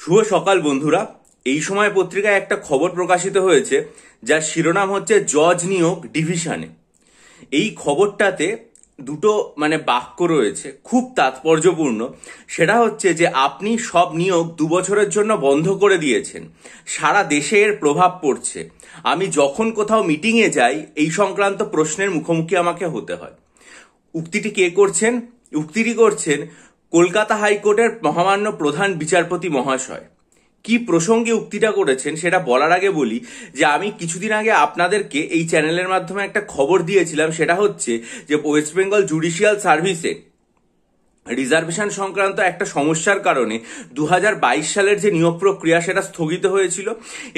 শুভ সকাল বন্ধুরা। এই সময় পত্রিকায় একটা খবর প্রকাশিত হয়েছে যার শিরোনাম হচ্ছে জজ নিয়োগ ডিভিশনে। এই খবরটাতে দুটো বাক্য রয়েছে খুব তাৎপর্যপূর্ণ। সেটা হচ্ছে যে আপনি সব নিয়োগ 2 বছরের জন্য বন্ধ করে দিয়েছেন, সারা দেশে এর প্রভাব পড়ছে। আমি যখন কোথাও মিটিংয়ে যাই এই সংক্রান্ত প্রশ্নের মুখোমুখি আমাকে হতে হয়। উক্তিটি কে করছেন? উক্তিটি করছেন কলকাতা হাইকোর্টের মহামান্য প্রধান বিচারপতি মহাশয়। কি প্রসঙ্গে উক্তিটা করেছেন সেটা বলার আগে বলি যে আমি কিছুদিন আগে আপনাদেরকে এই চ্যানেলের মাধ্যমে একটা খবর দিয়েছিলাম। সেটা হচ্ছে যে ওয়েস্ট বেঙ্গল জুডিশিয়াল সার্ভিসে রিজার্ভেশন সংক্রান্ত একটা সমস্যার কারণে 2022 সালের যে নিয়োগ প্রক্রিয়া সেটা স্থগিত হয়েছিল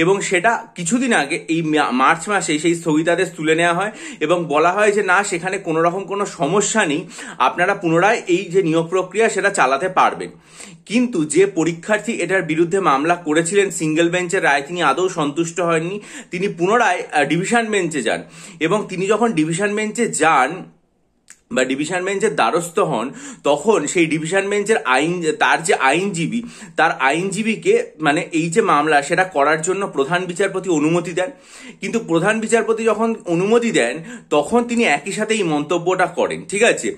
এবং সেটা কিছুদিন আগে এই মার্চ মাসে সেই স্থগিতাদেশ তুলে নেওয়া হয় এবং বলা হয় যে না, সেখানে কোনো রকম কোনো সমস্যা নেই, আপনারা পুনরায় এই যে নিয়োগ প্রক্রিয়া সেটা চালাতে পারবেন। কিন্তু যে পরীক্ষার্থী এটার বিরুদ্ধে মামলা করেছিলেন সিঙ্গেল বেঞ্চের রায় তিনি আদৌ সন্তুষ্ট হননি। তিনি পুনরায় ডিভিশন বেঞ্চে যান এবং তিনি যখন ডিভিশন বেঞ্চে যান বা ডিভিশন বেঞ্চের দ্বারস্থ হন, তখন সেই ডিভিশন বেঞ্চের তার যে আইনজীবী, তার আইনজীবীকে এই যে মামলা সেটা করার জন্য প্রধান বিচারপতি অনুমতি দেন। কিন্তু প্রধান বিচারপতি যখন অনুমতি দেন তখন তিনি একই সাথে এই মন্তব্যটা করেন, ঠিক আছে,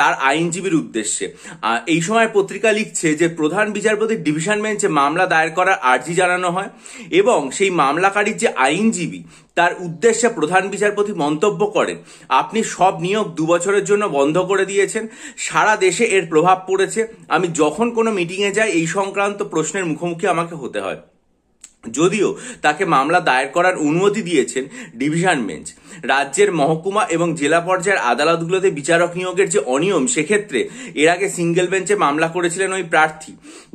তার আইনজীবীর উদ্দেশ্যে। এই সময় পত্রিকা লিখছে যে প্রধান বিচারপতির ডিভিশন বেঞ্চে মামলা দায়ের করার আর্জি জানানো হয় এবং সেই মামলাকারীর যে আইনজীবী তার উদ্দেশ্যে প্রধান বিচারপতি মন্তব্য করেন, আপনি সব নিয়োগ 2 বছরের জন্য বন্ধ করে দিয়েছেন, সারা দেশে এর প্রভাব পড়েছে। আমি যখন কোনো মিটিংয়ে যাই এই সংক্রান্ত প্রশ্নের মুখোমুখি আমাকে হতে হয়। যদিও তাকে মামলা দায়ের করার অনুমতি দিয়েছেন ডিভিশন বেঞ্চ। রাজ্যের মহকুমা এবং জেলা পর্যায়ের আদালতগুলোতে বিচারক নিয়োগের যে অনিয়ম, সেক্ষেত্রে এর আগে সিঙ্গেল বেঞ্চে মামলা করেছিলেন ওই প্রার্থী।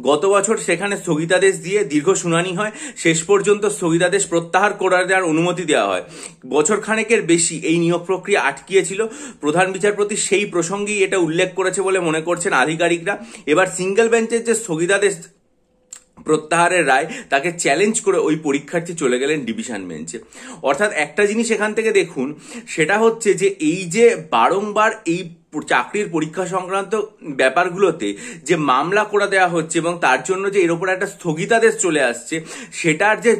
গত বছর সেখানে স্থগিতাদেশ দিয়ে দীর্ঘ শুনানি হয়, শেষ পর্যন্ত স্থগিতাদেশ প্রত্যাহার করে দেওয়ার অনুমতি দেওয়া হয়। বছর খানেকের বেশি এই নিয়োগ প্রক্রিয়া আটকিয়েছিল। প্রধান বিচারপতি সেই প্রসঙ্গেই এটা উল্লেখ করেছে বলে মনে করছেন আধিকারিকরা। এবার সিঙ্গেল বেঞ্চের যে স্থগিতাদেশ প্রত্যাহারের রায় তাকে চ্যালেঞ্জ করে ওই পরীক্ষার্থী চলে গেলেন ডিভিশন বেঞ্চে। অর্থাৎ একটা জিনিস এখান থেকে দেখুন, সেটা হচ্ছে যে এই যে বারংবার এই চাকরির পরীক্ষা সংক্রান্ত ব্যাপারগুলোতে যে মামলা করে দেওয়া হচ্ছে এবং তার জন্য যে এর উপর একটা স্থগিতাদেশ চলে আসছে, সেটার যে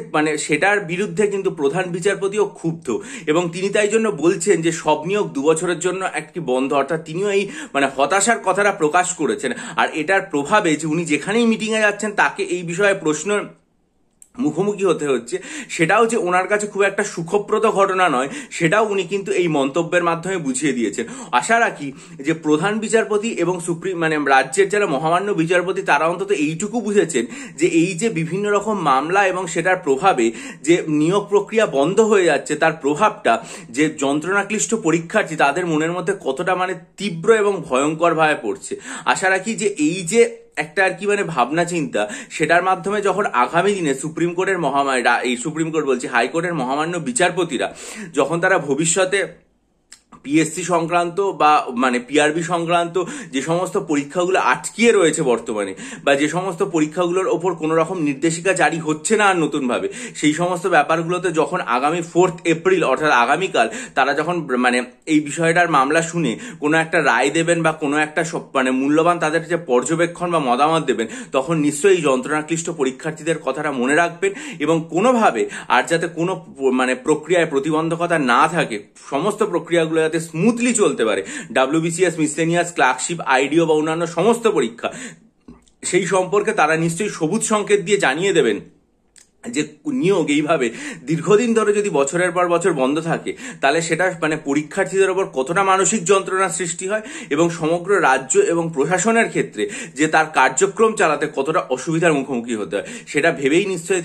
সেটার বিরুদ্ধে কিন্তু প্রধান বিচারপতিও ক্ষুব্ধ এবং তিনি তাই জন্য বলছেন যে সব নিয়োগ 2 বছরের জন্য একটি বন্ধ। অর্থাৎ তিনিও এই হতাশার কথাটা প্রকাশ করেছেন। আর এটার প্রভাবে যে উনি যেখানেই মিটিংয়ে যাচ্ছেন তাকে এই বিষয়ে প্রশ্ন মুখোমুখি হতে হচ্ছে, সেটাও যে ওনার কাছে খুব একটা সুখপ্রদ ঘটনা নয়, সেটাও উনি কিন্তু এই মন্তব্যের মাধ্যমে বুঝিয়ে দিয়েছেন। আশা রাখি যে প্রধান বিচারপতি এবং রাজ্যের যারা মহামান্য বিচারপতি তারা অন্তত এইটুকু বুঝেছেন যে এই যে বিভিন্ন রকম মামলা এবং সেটার প্রভাবে যে নিয়োগ প্রক্রিয়া বন্ধ হয়ে যাচ্ছে, তার প্রভাবটা যে যন্ত্রণাক্লিষ্ট পরীক্ষার্থী তাদের মনের মধ্যে কতটা তীব্র এবং ভয়ঙ্কর ভাবে পড়ছে। আশা রাখি যে এই যে একটা ভাবনা চিন্তা, সেটার মাধ্যমে যখন আগামী দিনে সুপ্রিম কোর্টের হাইকোর্টের মহামান্য বিচারপতিরা যখন তারা ভবিষ্যতে পিএসসি সংক্রান্ত বা পিআরবি সংক্রান্ত যে সমস্ত পরীক্ষাগুলো আটকিয়ে রয়েছে বর্তমানে, বা যে সমস্ত পরীক্ষাগুলোর ওপর কোনো রকম নির্দেশিকা জারি হচ্ছে না আর নতুনভাবে, সেই সমস্ত ব্যাপারগুলোতে যখন আগামী 4 এপ্রিল অর্থাৎ আগামীকাল তারা যখন এই বিষয়টার মামলা শুনে কোনো একটা রায় দেবেন বা কোনো একটা মূল্যবান তাদের যে পর্যবেক্ষণ বা মতামত দেবেন, তখন নিশ্চয়ই এই যন্ত্রণাক্লিষ্ট পরীক্ষার্থীদের কথাটা মনে রাখবেন এবং কোনোভাবে আর যাতে কোনো প্রক্রিয়ায় প্রতিবন্ধকতা না থাকে, সমস্ত প্রক্রিয়াগুলো যাতে স্মুথলি চলতে পারে, WBCS, মিসলেনিয়াস, ক্লার্কশিপ, আইডিও বা অন্যান্য সমস্ত পরীক্ষা, সেই সম্পর্কে তারা নিশ্চয়ই সবুজ সংকেত দিয়ে জানিয়ে দেবেন যে নিয়োগ এইভাবে দীর্ঘদিন ধরে যদি বছরের পর বছর বন্ধ থাকে তাহলে সেটা পরীক্ষার্থীদের ওপর কতটা মানসিক যন্ত্রণার সৃষ্টি হয় এবং সমগ্র রাজ্য এবং প্রশাসনের ক্ষেত্রে যে তার কার্যক্রম চালাতে কতটা অসুবিধার মুখোমুখি হতে হয়, সেটা ভেবেই নিশ্চয়ই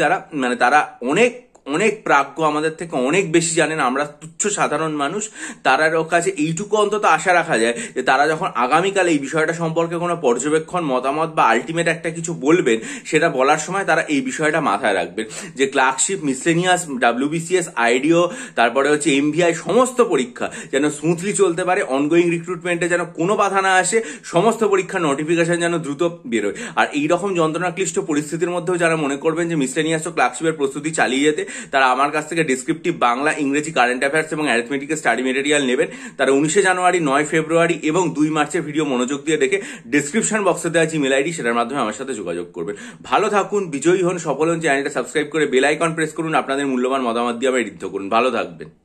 তারা অনেক প্রাজ্ঞ, আমাদের থেকে অনেক বেশি জানেন। আমরা তুচ্ছ সাধারণ মানুষ, তারার কাছে এইটুকু অন্তত আশা রাখা যায় যে তারা যখন আগামীকাল এই বিষয়টা সম্পর্কে কোনো পর্যবেক্ষণ, মতামত বা আলটিমেট একটা কিছু বলবেন, সেটা বলার সময় তারা এই বিষয়টা মাথায় রাখবেন যে ক্লার্কশিপ, মিসলেনিয়াস, WBCS, আইডিও, তারপরে MVI সমস্ত পরীক্ষা যেন স্মুথলি চলতে পারে, অনগোয়িং রিক্রুটমেন্টে যেন কোনো বাধা না আসে, সমস্ত পরীক্ষার নোটিফিকেশন যেন দ্রুত বেরোয়। আর এইরকম যন্ত্রণাক্লিষ্ট পরিস্থিতির মধ্যেও যারা মনে করবেন যে মিসলেনিয়াস ও ক্লার্কশিপের প্রস্তুতি চালিয়ে যেতে, তারা আমার কাছ থেকে ডিসক্রিপটিভ বাংলা, ইংরেজি, কারেন্ট অ্যাফেয়ার্স এবং অ্যারিথমেটিকের স্টাডি মেটেরিয়াল নেবেন। তারা 19 জানুয়ারি, 9 ফেব্রুয়ারি এবং 2 মার্চের ভিডিও মনোযোগ দিয়ে দেখে ডিসক্রিপশন বক্সে দেওয়া জিমেল আইডি, সেটার মাধ্যমে আমার সাথে যোগাযোগ করবেন। ভালো থাকুন, বিজয়ী হন, সফল হন। চ্যানেলটা সাবস্ক্রাইব করে বেল আইকন প্রেস করুন। আপনাদের মূল্যবান মতামত দিয়ে আমায় ঋদ্ধ করুন। ভালো থাকবেন।